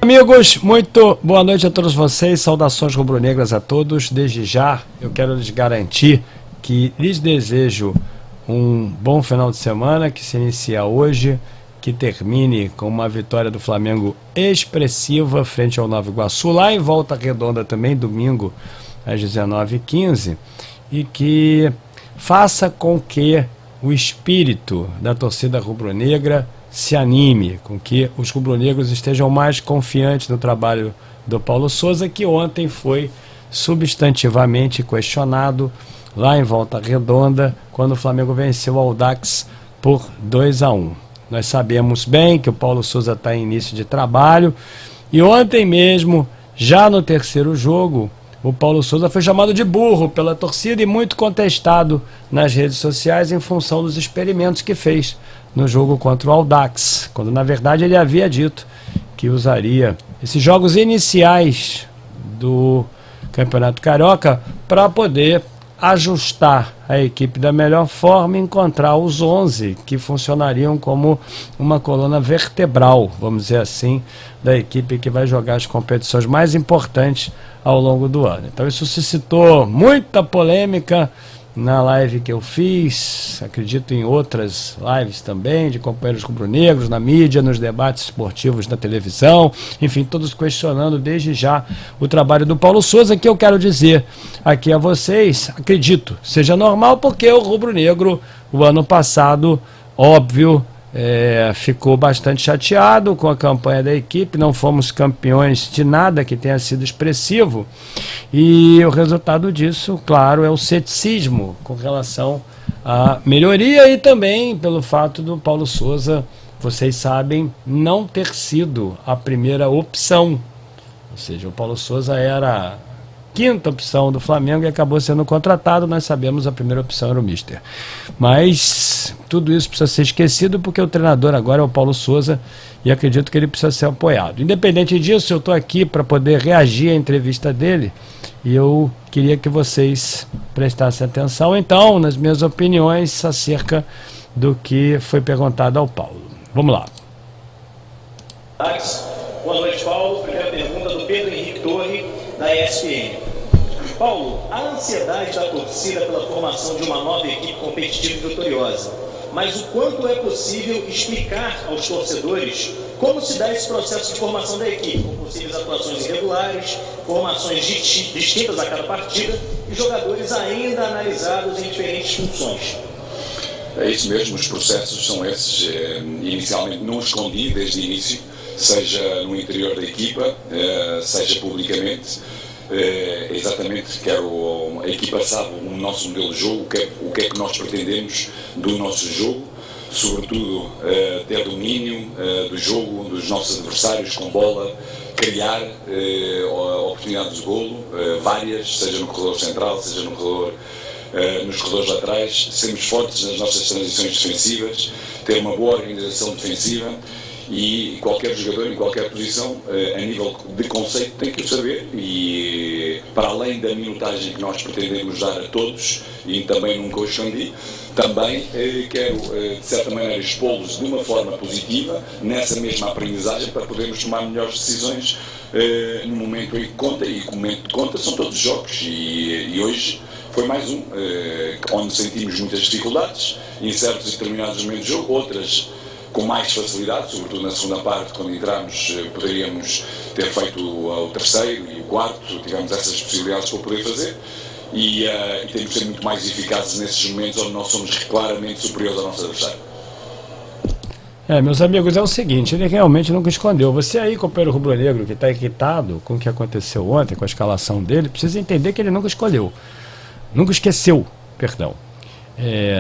Amigos, muito boa noite a todos vocês, saudações rubro-negras a todos. Desde já eu quero lhes garantir que lhes desejo um bom final de semana que se inicia hoje, que termine com uma vitória do Flamengo expressiva frente ao Nova Iguaçu, lá em Volta Redonda também, domingo às 19h15, e que faça com que o espírito da torcida rubro-negra se anime, com que os rubro-negros estejam mais confiantes no trabalho do Paulo Souza, que ontem foi substantivamente questionado lá em Volta Redonda, quando o Flamengo venceu o Audax por 2-1. Nós sabemos bem que o Paulo Souza está em início de trabalho, e ontem mesmo, já no terceiro jogo, o Paulo Souza foi chamado de burro pela torcida e muito contestado nas redes sociais em função dos experimentos que fez no jogo contra o Audax, quando na verdade ele havia dito que usaria esses jogos iniciais do Campeonato Carioca para poder ajustar a equipe da melhor forma e encontrar os 11 que funcionariam como uma coluna vertebral, vamos dizer assim, da equipe que vai jogar as competições mais importantes ao longo do ano. Então isso suscitou muita polêmica na live que eu fiz, acredito em outras lives também, de companheiros rubro-negros, na mídia, nos debates esportivos na televisão, enfim, todos questionando desde já o trabalho do Paulo Souza, que eu quero dizer aqui a vocês, acredito, seja normal, porque o rubro-negro, o ano passado, óbvio, ficou bastante chateado com a campanha da equipe, não fomos campeões de nada que tenha sido expressivo, e o resultado disso, claro, é o ceticismo com relação à melhoria e também pelo fato do Paulo Souza, vocês sabem, não ter sido a primeira opção, ou seja, o Paulo Souza era quinta opção do Flamengo e acabou sendo contratado. Nós sabemos a primeira opção era o Mister, mas tudo isso precisa ser esquecido porque o treinador agora é o Paulo Souza e acredito que ele precisa ser apoiado. Independente disso, eu estou aqui para poder reagir à entrevista dele e eu queria que vocês prestassem atenção então nas minhas opiniões acerca do que foi perguntado ao Paulo. Vamos lá. Boa noite, Paulo. Primeira pergunta do Pedro Henrique Torre, da ESPN. Paulo, a ansiedade da torcida pela formação de uma nova equipe competitiva e vitoriosa, mas o quanto é possível explicar aos torcedores como se dá esse processo de formação da equipe, com possíveis atuações irregulares, formações distintas a cada partida e jogadores ainda analisados em diferentes funções? É isso mesmo, os processos são esses. Inicialmente não escondi desde o início, seja no interior da equipa, seja publicamente. Exatamente, a equipa sabe o nosso modelo de jogo, o que é que nós pretendemos do nosso jogo, sobretudo ter domínio do jogo, dos nossos adversários com bola, criar oportunidades de golo, várias, seja no corredor central, seja no corredor, nos corredores laterais, sermos fortes nas nossas transições defensivas, ter uma boa organização defensiva. E qualquer jogador em qualquer posição, a nível de conceito, tem que o saber, e para além da minutagem que nós pretendemos dar a todos, e também nunca o escondi, também quero, de certa maneira, expô-los de uma forma positiva, nessa mesma aprendizagem, para podermos tomar melhores decisões no momento em que conta, e o momento de conta são todos os jogos, e hoje foi mais um, onde sentimos muitas dificuldades, em certos e determinados momentos de jogo, outras com mais facilidade, sobretudo na segunda parte, quando entramos, poderíamos ter feito o terceiro e o quarto, tivemos essas possibilidades para poder fazer, e temos de ser muito mais eficazes nesses momentos onde nós somos claramente superiores ao nosso adversário. Meus amigos, é o seguinte, ele realmente nunca escondeu. Você aí, companheiro rubro-negro, que está irritado com o que aconteceu ontem, com a escalação dele, precisa entender que ele nunca escolheu. Nunca esqueceu, perdão.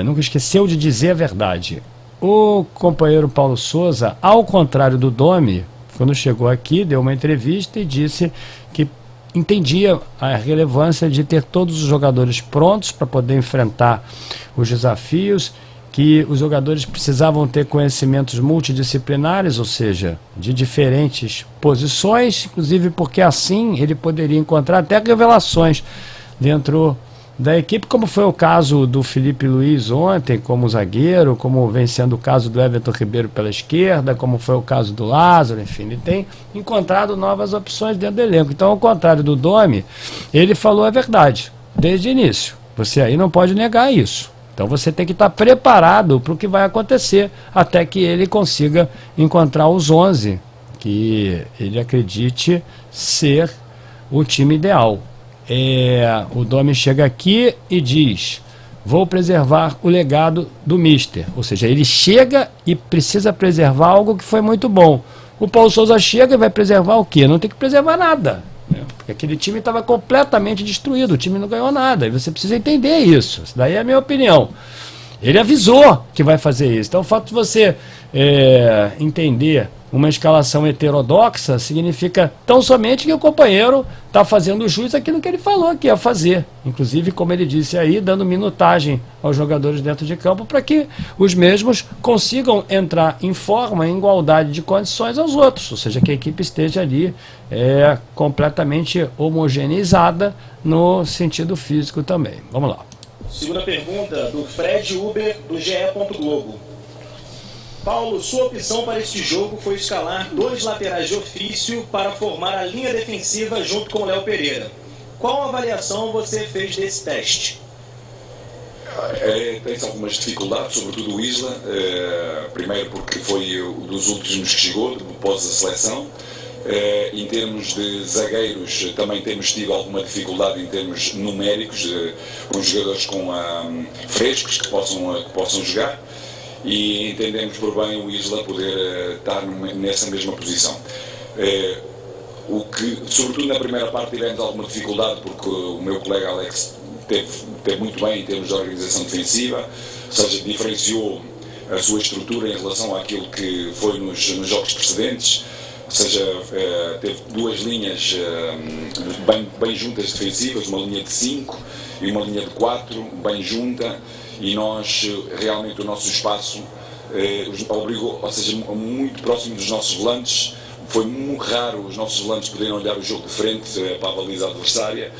Nunca esqueceu de dizer a verdade. O companheiro Paulo Souza, ao contrário do Domi, quando chegou aqui, deu uma entrevista e disse que entendia a relevância de ter todos os jogadores prontos para poder enfrentar os desafios, que os jogadores precisavam ter conhecimentos multidisciplinares, ou seja, de diferentes posições, inclusive porque assim ele poderia encontrar até revelações dentro da equipe, como foi o caso do Felipe Luiz ontem como zagueiro, como vem sendo o caso do Everton Ribeiro pela esquerda, como foi o caso do Lázaro, enfim, ele tem encontrado novas opções dentro do elenco. Então, ao contrário do Domi, ele falou a verdade, desde o início. Você aí não pode negar isso. Então você tem que estar preparado para o que vai acontecer, até que ele consiga encontrar os 11, que ele acredite ser o time ideal. O Domi chega aqui e diz: vou preservar o legado do Mister. Ou seja, ele chega e precisa preservar algo que foi muito bom. O Paulo Souza chega e vai preservar o quê? Não tem que preservar nada, né? Porque aquele time estava completamente destruído, o time não ganhou nada, e você precisa entender isso. Isso daí é a minha opinião. Ele avisou que vai fazer isso. Então o fato de você entender uma escalação heterodoxa significa tão somente que o companheiro está fazendo jus àquilo que ele falou que ia fazer. Inclusive, como ele disse aí, dando minutagem aos jogadores dentro de campo para que os mesmos consigam entrar em forma, em igualdade de condições aos outros. Ou seja, que a equipe esteja ali completamente homogeneizada no sentido físico também. Vamos lá. Segunda pergunta do Fred Uber, do GE. Globo. Paulo, sua opção para este jogo foi escalar 2 laterais de ofício para formar a linha defensiva junto com o Léo Pereira. Qual avaliação você fez desse teste? Tem algumas dificuldades, sobretudo o Isla. Primeiro porque foi um dos últimos que chegou, depois da seleção. Em termos de zagueiros, também temos tido alguma dificuldade em termos numéricos, com jogadores frescos que possam jogar. E entendemos por bem o Isla poder estar nessa mesma posição. O que, sobretudo na primeira parte, tivemos alguma dificuldade porque o meu colega Alex teve muito bem em termos de organização defensiva, ou seja, diferenciou a sua estrutura em relação àquilo que foi nos jogos precedentes, ou seja, teve 2 linhas bem juntas defensivas, uma linha de 5 e uma linha de 4, bem junta. E nós, realmente, o nosso espaço obrigou, ou seja, muito próximo dos nossos volantes. Foi muito raro os nossos volantes poderem olhar o jogo de frente para a baliza adversária.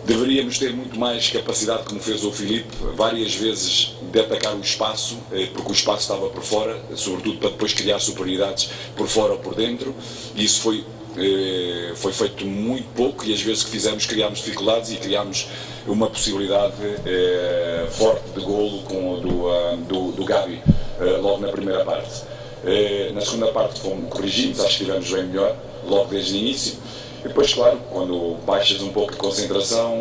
Deveríamos ter muito mais capacidade, como fez o Filipe, várias vezes de atacar o espaço, porque o espaço estava por fora, sobretudo para depois criar superioridades por fora ou por dentro. E isso foi feito muito pouco, e às vezes que fizemos criámos dificuldades e criámos uma possibilidade forte de golo do Gabi logo na primeira parte. Na segunda parte fomos corrigidos, acho que estivemos bem melhor logo desde o início. E depois, claro, quando baixas um pouco de concentração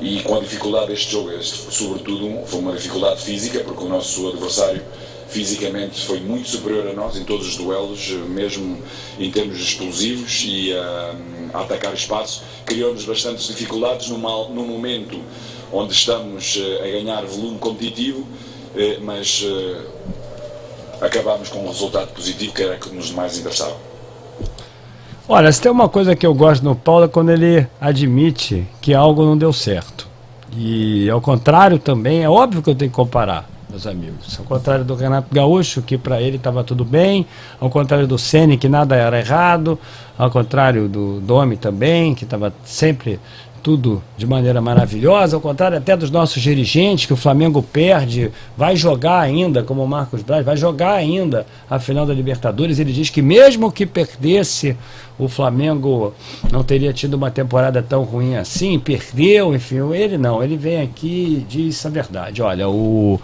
e com a dificuldade deste jogo, sobretudo foi uma dificuldade física, porque o nosso adversário fisicamente foi muito superior a nós em todos os duelos, mesmo em termos explosivos e a atacar espaço. Criou-nos bastantes dificuldades num momento onde estamos a ganhar volume competitivo, mas acabámos com um resultado positivo, que era o que nos mais interessava. Olha, se tem uma coisa que eu gosto no Paulo é quando ele admite que algo não deu certo. E ao contrário também, é óbvio que eu tenho que comparar, meus amigos. Ao contrário do Renato Gaúcho, que para ele estava tudo bem, ao contrário do Ceni, que nada era errado, ao contrário do Domi também, que estava sempre tudo de maneira maravilhosa, ao contrário até dos nossos dirigentes, que o Flamengo perde, vai jogar ainda, como o Marcos Braz, vai jogar ainda a final da Libertadores. Ele diz que mesmo que perdesse, o Flamengo não teria tido uma temporada tão ruim assim, perdeu, enfim, ele vem aqui e diz a verdade. Olha, o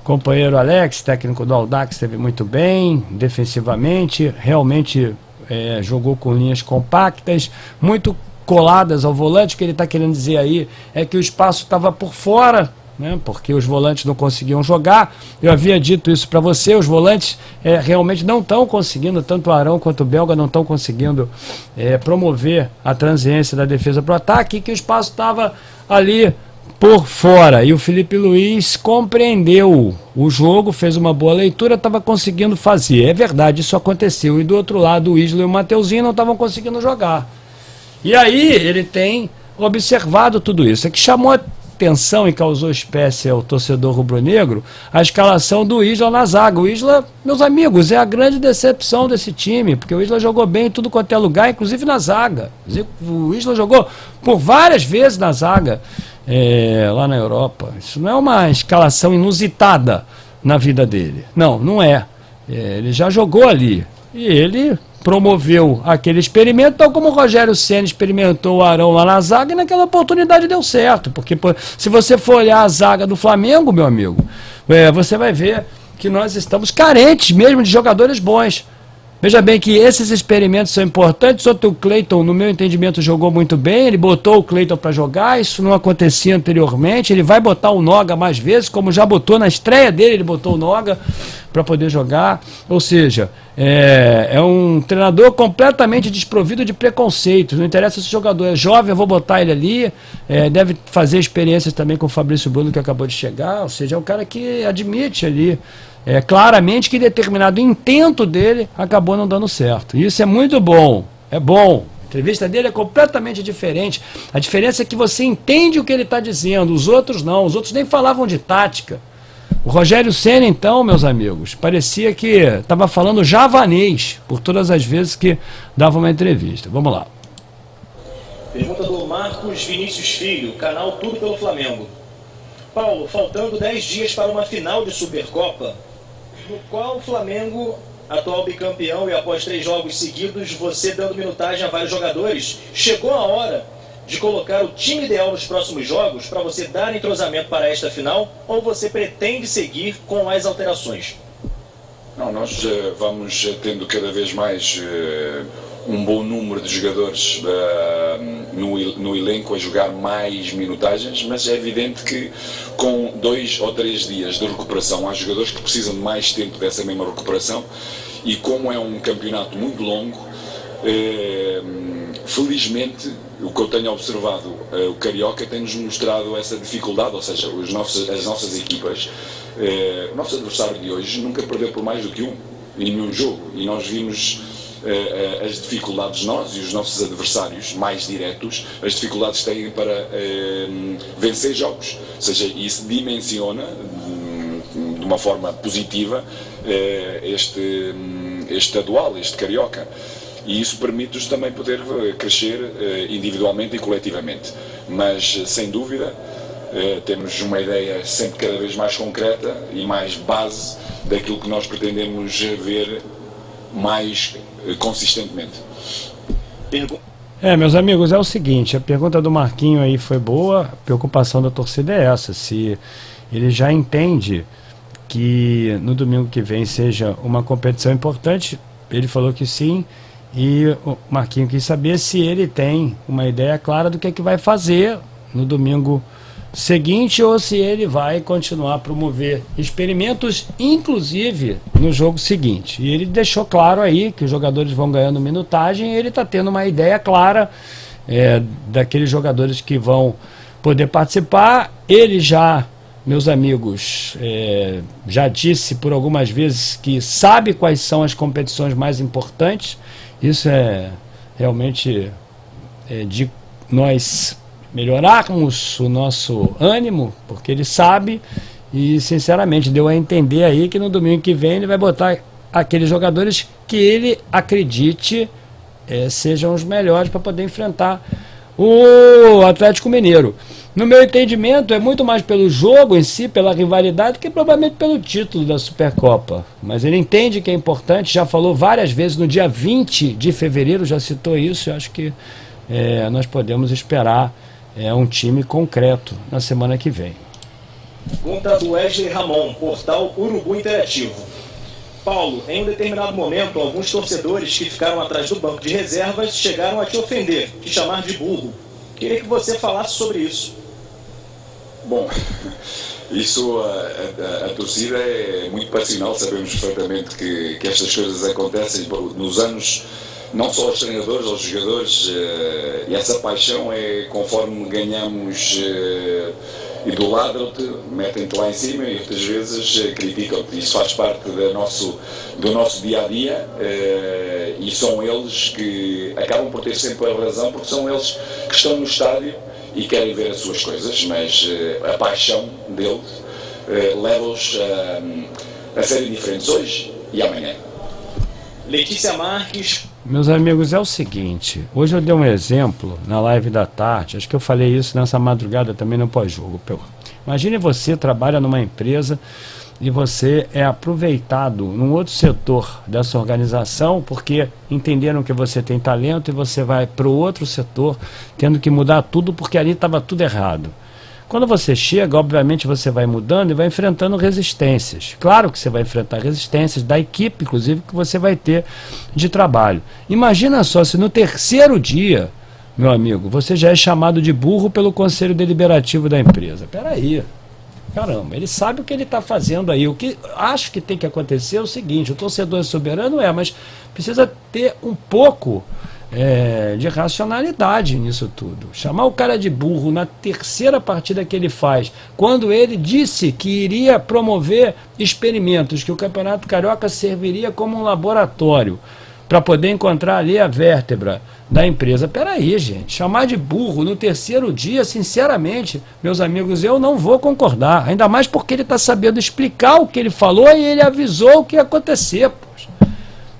companheiro Alex, técnico do Audax, esteve muito bem defensivamente, realmente jogou com linhas compactas, muito coladas ao volante. O que ele está querendo dizer aí é que o espaço estava por fora, né, porque os volantes não conseguiam jogar. Eu havia dito isso para você, os volantes realmente não estão conseguindo, tanto o Arão quanto o Belga não estão conseguindo promover a transiência da defesa para o ataque, que o espaço estava ali por fora. E o Felipe Luiz compreendeu o jogo, fez uma boa leitura, estava conseguindo fazer. É verdade, isso aconteceu. E do outro lado, o Isla e o Mateuzinho não estavam conseguindo jogar. E aí ele tem observado tudo isso. É que chamou atenção e causou espécie ao torcedor rubro-negro a escalação do Isla na zaga. O Isla, meus amigos, é a grande decepção desse time, porque o Isla jogou bem em tudo quanto é lugar, inclusive na zaga. O Isla jogou por várias vezes na zaga lá na Europa. Isso não é uma escalação inusitada na vida dele. Não, não é. Ele já jogou ali. E ele promoveu aquele experimento, tal como o Rogério Ceni experimentou o Arão lá na zaga, e naquela oportunidade deu certo. Porque se você for olhar a zaga do Flamengo, meu amigo, você vai ver que nós estamos carentes mesmo de jogadores bons. Veja bem que esses experimentos são importantes. O Cleiton, no meu entendimento, jogou muito bem. Ele botou o Cleiton para jogar. Isso não acontecia anteriormente. Ele vai botar o Noga mais vezes, como já botou na estreia dele. Ele botou o Noga para poder jogar. Ou seja, é um treinador completamente desprovido de preconceitos. Não interessa se o jogador é jovem, eu vou botar ele ali. Deve fazer experiências também com o Fabrício Bruno, que acabou de chegar. Ou seja, é um cara que admite ali claramente que determinado intento dele acabou não dando certo. E isso é muito bom, é bom. A entrevista dele é completamente diferente. A diferença é que você entende o que ele está dizendo, os outros não, os outros nem falavam de tática. O Rogério Ceni, então, meus amigos, parecia que estava falando javanês por todas as vezes que dava uma entrevista. Vamos lá. Pergunta do Marcos Vinícius Filho, canal Tudo pelo Flamengo. Paulo, faltando 10 dias para uma final de Supercopa, no qual o Flamengo, atual bicampeão e após 3 jogos seguidos, você dando minutagem a vários jogadores, chegou a hora de colocar o time ideal nos próximos jogos para você dar entrosamento para esta final, ou você pretende seguir com as alterações? Não, nós vamos tendo cada vez mais um bom número de jogadores no elenco a jogar mais minutagens, mas é evidente que com 2 ou 3 dias de recuperação há jogadores que precisam de mais tempo dessa mesma recuperação, e como é um campeonato muito longo, felizmente o que eu tenho observado, o Carioca tem-nos mostrado essa dificuldade, ou seja, as nossas equipas, o nosso adversário de hoje nunca perdeu por mais do que em nenhum jogo, e nós vimos as dificuldades, nós e os nossos adversários mais diretos, as dificuldades que têm para vencer jogos. Ou seja, isso dimensiona de uma forma positiva este estadual, este Carioca. E isso permite-nos também poder crescer individualmente e coletivamente. Mas, sem dúvida, temos uma ideia sempre cada vez mais concreta e mais base daquilo que nós pretendemos ver mais consistentemente. Meus amigos, é o seguinte, a pergunta do Marquinho aí foi boa, a preocupação da torcida é essa, se ele já entende que no domingo que vem seja uma competição importante. Ele falou que sim, e o Marquinho quis saber se ele tem uma ideia clara do que é que vai fazer no domingo seguinte, ou se ele vai continuar a promover experimentos, inclusive no jogo seguinte. E ele deixou claro aí que os jogadores vão ganhando minutagem, e ele está tendo uma ideia clara daqueles jogadores que vão poder participar. Ele já, meus amigos, já disse por algumas vezes que sabe quais são as competições mais importantes. Isso é realmente de nós melhorarmos o nosso ânimo, porque ele sabe, e sinceramente deu a entender aí que no domingo que vem ele vai botar aqueles jogadores que ele acredite sejam os melhores para poder enfrentar o Atlético Mineiro. No meu entendimento, é muito mais pelo jogo em si, pela rivalidade, que provavelmente pelo título da Supercopa. Mas ele entende que é importante, já falou várias vezes, no dia 20 de fevereiro, já citou isso. Eu acho que nós podemos esperar um time concreto na semana que vem. Pergunta do Wesley Ramon, portal Urubu Interativo. Paulo, em um determinado momento, alguns torcedores que ficaram atrás do banco de reservas chegaram a te ofender, te chamar de burro. Queria que você falasse sobre isso. Bom, isso, a torcida é muito passional, sabemos perfeitamente que estas coisas acontecem nos anos, não só aos treinadores, aos jogadores, e essa paixão é conforme ganhamos, idolatram-te, metem-te lá em cima e outras vezes criticam-te. Isso faz parte do nosso dia-a-dia, e são eles que acabam por ter sempre a razão, porque são eles que estão no estádio e querem ver as suas coisas, mas a paixão deles leva-os a serem diferentes hoje e amanhã. Letícia Marques. Meus amigos, é o seguinte, hoje eu dei um exemplo na live da tarde, acho que eu falei isso nessa madrugada também no pós-jogo. Imagine você trabalha numa empresa e você é aproveitado num outro setor dessa organização porque entenderam que você tem talento e você vai para o outro setor tendo que mudar tudo porque ali estava tudo errado. Quando você chega, obviamente você vai mudando e vai enfrentando resistências. Claro que você vai enfrentar resistências da equipe, inclusive, que você vai ter de trabalho. Imagina só se no terceiro dia, meu amigo, você já é chamado de burro pelo Conselho Deliberativo da empresa. Peraí. Caramba, ele sabe o que ele está fazendo aí. O que acho que tem que acontecer é o seguinte, o torcedor é soberano, mas precisa ter um pouco de racionalidade nisso tudo. Chamar o cara de burro na terceira partida que ele faz, quando ele disse que iria promover experimentos, que o Campeonato Carioca serviria como um laboratório para poder encontrar ali a vértebra da empresa. Peraí, gente, chamar de burro no terceiro dia, sinceramente, meus amigos, eu não vou concordar. Ainda mais porque ele está sabendo explicar o que ele falou e ele avisou o que ia acontecer, poxa.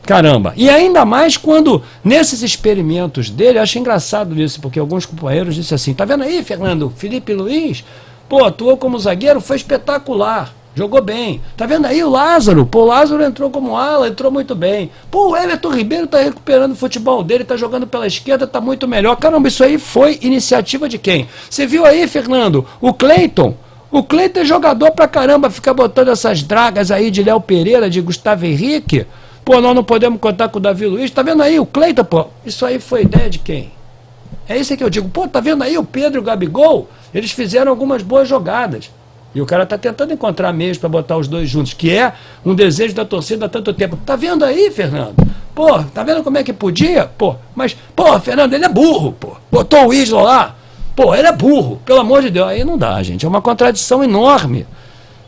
Caramba, e ainda mais quando nesses experimentos dele, eu acho engraçado isso, porque alguns companheiros disseram assim, tá vendo aí, Fernando, Felipe Luiz, pô, atuou como zagueiro, foi espetacular. Jogou bem. Tá vendo aí o Lázaro? Pô, o Lázaro entrou como ala, entrou muito bem. Pô, o Everton Ribeiro tá recuperando o futebol dele, tá jogando pela esquerda, tá muito melhor. Caramba, isso aí foi iniciativa de quem? Você viu aí, Fernando? O Cleiton? O Cleiton é jogador pra caramba, fica botando essas dragas aí de Léo Pereira, de Gustavo Henrique. Pô, nós não podemos contar com o Davi Luiz. Tá vendo aí o Cleiton, pô? Isso aí foi ideia de quem? É isso que eu digo. Pô, tá vendo aí o Pedro e o Gabigol? Eles fizeram algumas boas jogadas. E o cara está tentando encontrar meios para botar os dois juntos, que é um desejo da torcida há tanto tempo. Tá vendo aí, Fernando? Pô, tá vendo como é que podia? Pô, mas, pô, Fernando, ele é burro, pô. Botou o Isla lá. Pô, ele é burro, pelo amor de Deus. Aí não dá, gente. É uma contradição enorme.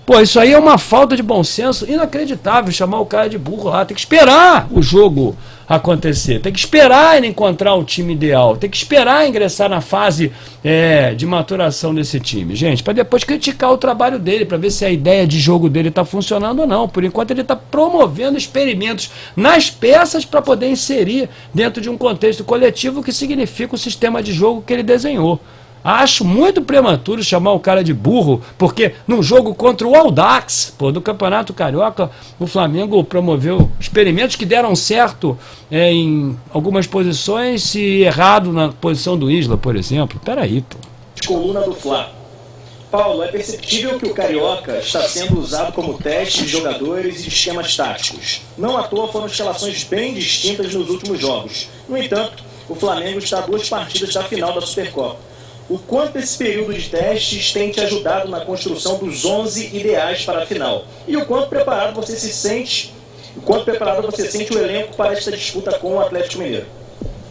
Pô, isso aí é uma falta de bom senso inacreditável, chamar o cara de burro lá. Tem que esperar o jogo acontecer, tem que esperar ele encontrar o time ideal, tem que esperar ingressar na fase de maturação desse time, gente, para depois criticar o trabalho dele, para ver se a ideia de jogo dele está funcionando ou não. Por enquanto ele está promovendo experimentos nas peças para poder inserir dentro de um contexto coletivo que significa o sistema de jogo que ele desenhou. Acho muito prematuro chamar o cara de burro, porque num jogo contra o Audax, do Campeonato Carioca, o Flamengo promoveu experimentos que deram certo em algumas posições e errado na posição do Isla, por exemplo. Peraí, pô. Coluna do Fla. Paulo, é perceptível que o Carioca está sendo usado como teste de jogadores e de esquemas táticos. Não à toa foram escalações bem distintas nos últimos jogos. No entanto, o Flamengo está a 2 partidas da final da Supercopa. O quanto esse período de testes tem te ajudado na construção dos 11 ideais para a final? E o quanto preparado você se sente, o elenco para esta disputa com o Atlético Mineiro?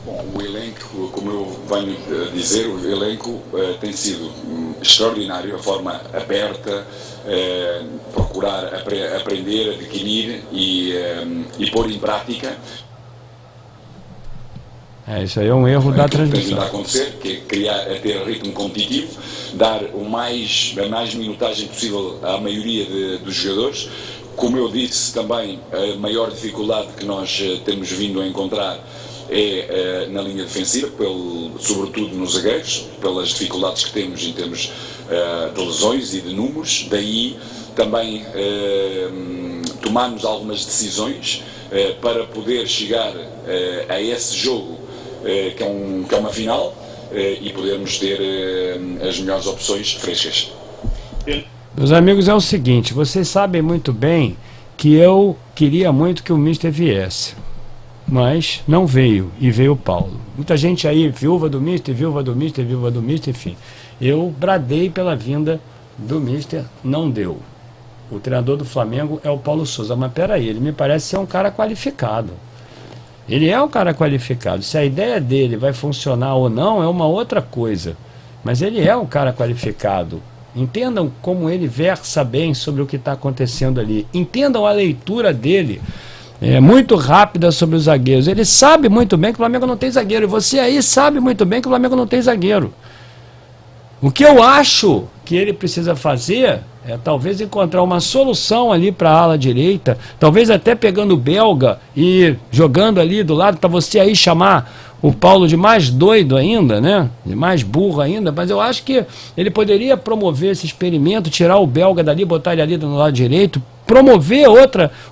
Bom, o elenco, como eu venho dizer, o elenco tem sido extraordinário, a forma aberta, procurar aprender, adquirir e pôr em prática. Isso aí é um erro da transmissão. Tem vindo a acontecer, que é ter ritmo competitivo, dar a mais minutagem possível à maioria dos jogadores. Como eu disse também, a maior dificuldade que nós temos vindo a encontrar é na linha defensiva, sobretudo nos zagueiros, pelas dificuldades que temos em termos de lesões e de números. Daí também tomarmos algumas decisões para poder chegar a esse jogo que é uma final e podermos ter as melhores opções frescas. Meus amigos, é o seguinte, vocês sabem muito bem que eu queria muito que o Mister viesse, mas não veio, e veio o Paulo. Muita gente aí, viúva do Mister, enfim. Eu bradei pela vinda do Mister, não deu. O treinador do Flamengo é o Paulo Souza, mas peraí, ele me parece ser um cara qualificado. Ele é um cara qualificado. Se a ideia dele vai funcionar ou não é uma outra coisa. Mas ele é um cara qualificado. Entendam como ele versa bem sobre o que está acontecendo ali. Entendam a leitura dele. Muito rápida sobre os zagueiros. Ele sabe muito bem que o Flamengo não tem zagueiro. E você aí sabe muito bem que o Flamengo não tem zagueiro. O que eu acho que ele precisa fazer é talvez encontrar uma solução ali para a ala direita, talvez até pegando o Belga e jogando ali do lado, para você aí chamar o Paulo de mais doido ainda, né? De mais burro ainda, mas eu acho que ele poderia promover esse experimento, tirar o Belga dali, botar ele ali do lado direito, promover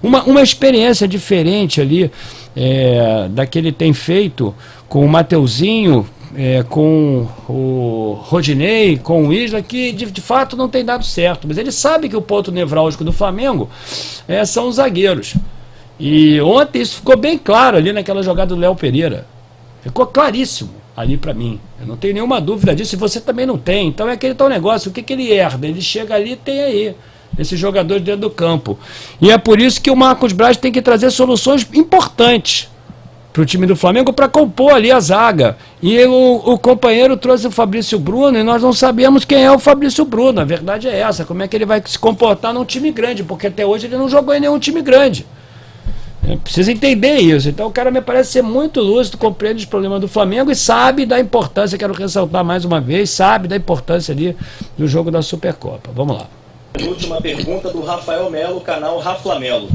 uma experiência diferente ali da que ele tem feito com o Mateuzinho, com o Rodinei, com o Isla, que de fato não tem dado certo, mas ele sabe que o ponto nevrálgico do Flamengo são os zagueiros, e ontem isso ficou bem claro ali naquela jogada do Léo Pereira, ficou claríssimo ali para mim, eu não tenho nenhuma dúvida disso, e você também não tem. Então é aquele tal negócio, o que ele herda? Ele chega ali e tem aí esses jogadores dentro do campo, e é por isso que o Marcos Braz tem que trazer soluções importantes para o time do Flamengo, para compor ali a zaga. E o companheiro trouxe o Fabrício Bruno, e nós não sabemos quem é o Fabrício Bruno. A verdade é essa, como é que ele vai se comportar num time grande, porque até hoje ele não jogou em nenhum time grande. Precisa entender isso. Então o cara me parece ser muito lúcido, compreende os problemas do Flamengo e sabe da importância, quero ressaltar mais uma vez, sabe da importância ali do jogo da Supercopa. Vamos lá. Última pergunta do Rafael Melo, canal Raflamelo.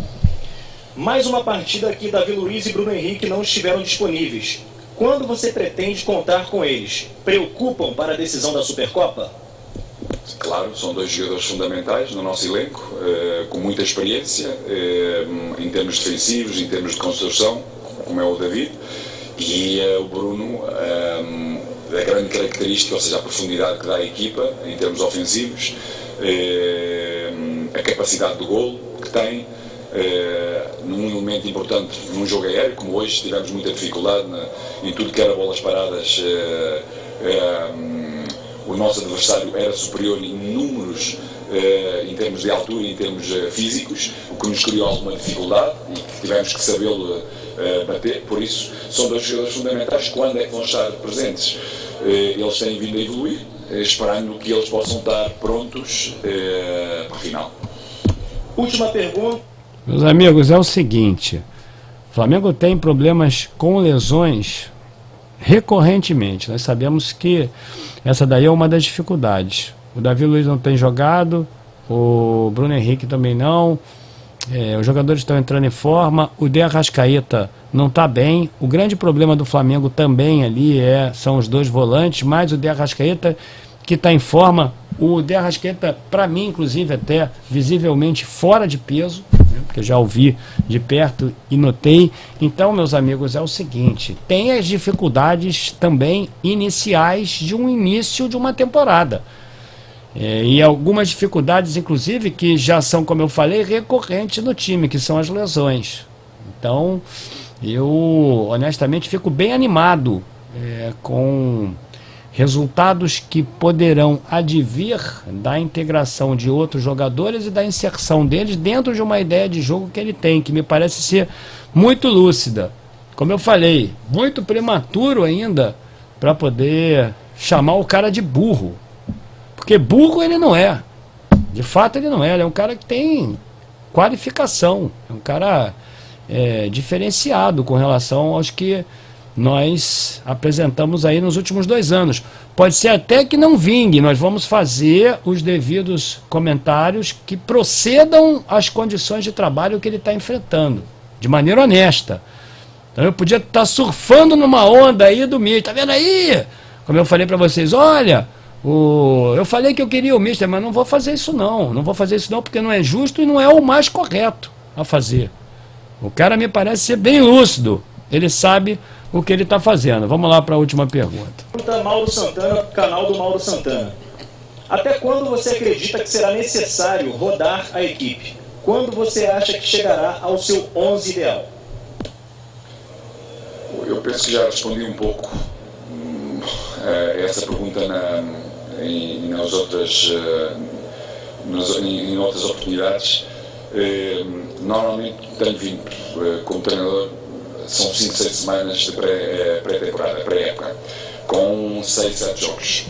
Mais uma partida que Davi Luiz e Bruno Henrique não estiveram disponíveis. Quando você pretende contar com eles? Preocupam para a decisão da Supercopa? Claro, são dois jogadores fundamentais no nosso elenco, com muita experiência, em termos defensivos, em termos de construção, como é o David, e o Bruno, a grande característica, ou seja, a profundidade que dá à equipa, em termos ofensivos, a capacidade do golo que tem, num elemento importante num jogo aéreo, como hoje tivemos muita dificuldade em tudo que era bolas paradas. O nosso adversário era superior em números, em termos de altura e em termos físicos, o que nos criou alguma dificuldade e que tivemos que sabê-lo bater. Por isso, são dois jogadores fundamentais. Quando é que vão estar presentes? Eles têm vindo a evoluir, esperando que eles possam estar prontos para a final. Última pergunta. Meus amigos, é o seguinte, o Flamengo tem problemas com lesões recorrentemente. Nós sabemos que essa daí é uma das dificuldades. O Davi Luiz não tem jogado, o Bruno Henrique também não, os jogadores estão entrando em forma, o De Arrascaeta não está bem. O grande problema do Flamengo também ali são os dois volantes, mais o De Arrascaeta que está em forma. O De Arrascaeta, para mim, inclusive, até visivelmente fora de peso, porque eu já o vi de perto e notei. Então, meus amigos, é o seguinte, tem as dificuldades também iniciais de um início de uma temporada. E algumas dificuldades, inclusive, que já são, como eu falei, recorrentes no time, que são as lesões. Então, eu honestamente fico bem animado com resultados que poderão advir da integração de outros jogadores e da inserção deles dentro de uma ideia de jogo que ele tem, que me parece ser muito lúcida. Como eu falei, muito prematuro ainda para poder chamar o cara de burro. Porque burro ele não é. De fato ele não é. Ele é um cara que tem qualificação. É um cara diferenciado com relação aos que nós apresentamos aí nos últimos 2 anos. Pode ser até que não vingue, nós vamos fazer os devidos comentários que procedam às condições de trabalho que ele está enfrentando, de maneira honesta. Então eu podia estar surfando numa onda aí do Mister, tá vendo aí? Como eu falei para vocês, olha, eu falei que eu queria o Mister, mas não vou fazer isso não vou fazer isso não, porque não é justo e não é o mais correto a fazer. O cara me parece ser bem lúcido, ele sabe o que ele está fazendo. Vamos lá para a última pergunta. Mauro Santana, canal do Mauro Santana. Até quando você acredita que será necessário rodar a equipe? Quando você acha que chegará ao seu 11 ideal? Eu penso que já respondi um pouco essa pergunta em outras oportunidades. Normalmente tenho vindo como treinador, são 5, 6 semanas de pré-temporada, pré-época, com 6, 7 jogos,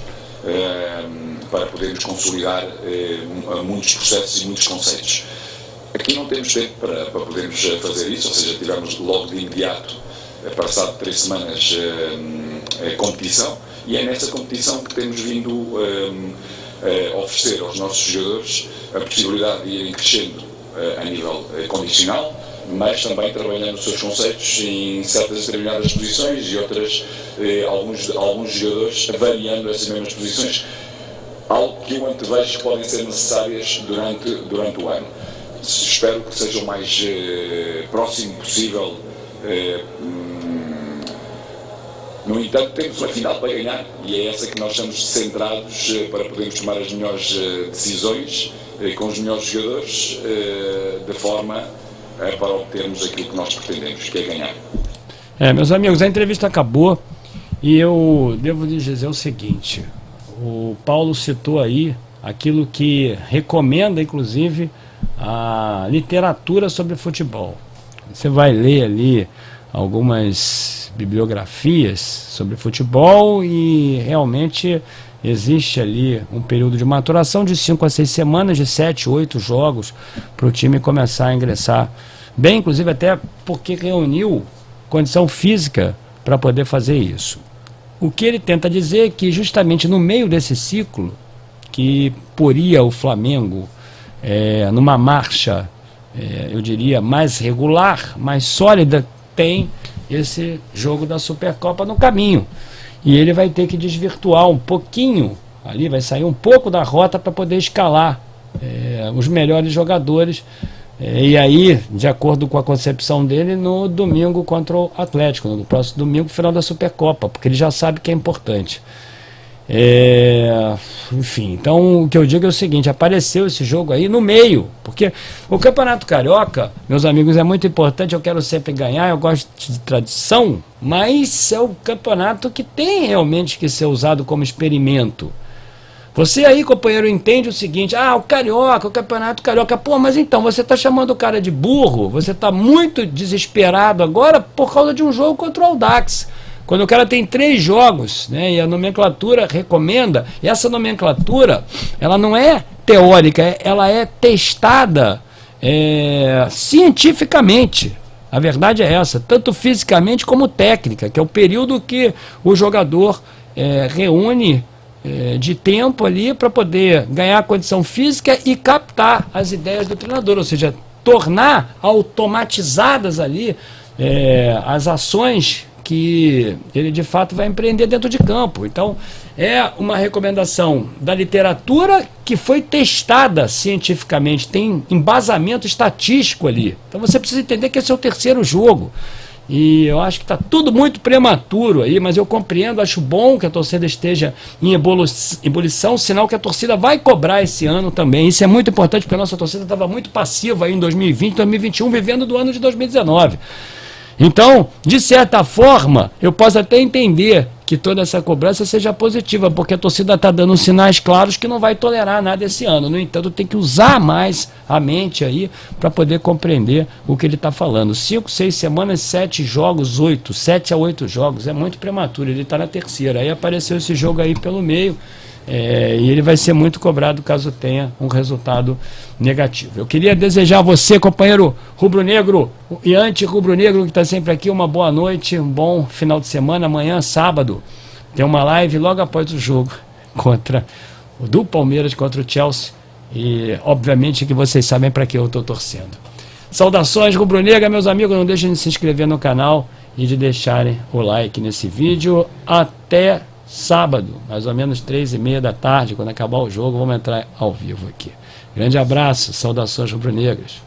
para podermos consolidar muitos processos e muitos conceitos. Aqui não temos tempo para podermos fazer isso, ou seja, tivemos logo de imediato, passado 3 semanas, competição, e é nessa competição que temos vindo a oferecer aos nossos jogadores a possibilidade de irem crescendo a nível condicional, mas também trabalhando os seus conceitos em certas determinadas posições e outras, alguns jogadores variando essas mesmas posições, algo que eu antevejo que podem ser necessárias durante o ano. Espero que seja o mais próximo possível. No entanto, temos uma final para ganhar e é essa que nós estamos centrados para podermos tomar as melhores decisões com os melhores jogadores, de forma para obtermos aquilo que nós pretendemos, que é ganhar. Meus amigos, a entrevista acabou e eu devo lhes dizer o seguinte: o Paulo citou aí aquilo que recomenda, inclusive, a literatura sobre futebol. Você vai ler ali algumas bibliografias sobre futebol e realmente existe ali um período de maturação de 5 a 6 semanas, de 7, 8 jogos, para o time começar a ingressar bem, inclusive até porque reuniu condição física para poder fazer isso. O que ele tenta dizer é que justamente no meio desse ciclo, que poria o Flamengo numa marcha, eu diria, mais regular, mais sólida, tem esse jogo da Supercopa no caminho. E ele vai ter que desvirtuar um pouquinho, ali vai sair um pouco da rota para poder escalar os melhores jogadores. E aí, de acordo com a concepção dele, no domingo contra o Atlético, no próximo domingo, final da Supercopa, porque ele já sabe que é importante. Enfim, então o que eu digo é o seguinte: apareceu esse jogo aí no meio, porque o Campeonato Carioca, meus amigos, é muito importante. Eu quero sempre ganhar, eu gosto de tradição, mas é o campeonato que tem realmente que ser usado como experimento. Você aí, companheiro, entende o seguinte: o Carioca, o Campeonato Carioca. Pô, mas então, você está chamando o cara de burro, você está muito desesperado agora por causa de um jogo contra o Audax. Quando o cara tem 3 jogos, né, e a nomenclatura recomenda, e essa nomenclatura, ela não é teórica, ela é testada cientificamente. A verdade é essa, tanto fisicamente como técnica, que é o período que o jogador reúne de tempo ali para poder ganhar a condição física e captar as ideias do treinador, ou seja, tornar automatizadas ali as ações que ele de fato vai empreender dentro de campo. Então é uma recomendação da literatura que foi testada cientificamente, tem embasamento estatístico ali. Então você precisa entender que esse é o 3º jogo. E eu acho que está tudo muito prematuro aí, mas eu compreendo, acho bom que a torcida esteja em ebulição, sinal que a torcida vai cobrar esse ano também. Isso é muito importante, porque a nossa torcida estava muito passiva aí em 2020, 2021, vivendo do ano de 2019. Então, de certa forma, eu posso até entender que toda essa cobrança seja positiva, porque a torcida está dando sinais claros que não vai tolerar nada esse ano. No entanto, tem que usar mais a mente aí para poder compreender o que ele está falando. 5, 6 semanas, 7 jogos, 8, 7 a 8 jogos, é muito prematuro, ele está na 3ª. Aí apareceu esse jogo aí pelo meio, e ele vai ser muito cobrado caso tenha um resultado negativo. Eu queria desejar a você, companheiro rubro-negro e anti-rubro-negro que está sempre aqui, uma boa noite, um bom final de semana. Amanhã, sábado, tem uma live logo após o jogo do Palmeiras contra o Chelsea, e obviamente que vocês sabem para que eu estou torcendo. Saudações rubro-negra, meus amigos, não deixem de se inscrever no canal e de deixarem o like nesse vídeo. Até sábado, mais ou menos 3h30 da tarde, quando acabar o jogo, vamos entrar ao vivo aqui. Grande abraço, saudações rubro-negras.